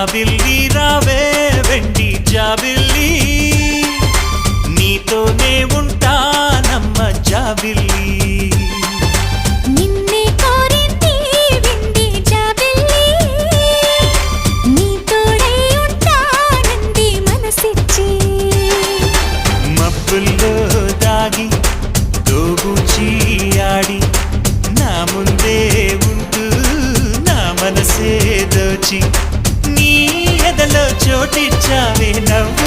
జాబిల్లి రావే వెండి జాబిల్లి నీతోనే ఉంటానమ్మ జాబిల్లి నిన్నే కోరింది వెండి జాబిల్లి నీ తోడై ఉంటానంది మనసిచ్చి మబ్బుల్లో దాగి దోబూచి ఆడి నా ముందే ఉంటూ నా మనసే దోచి నీ ఎదలో చోటిచ్చావే నవ్వు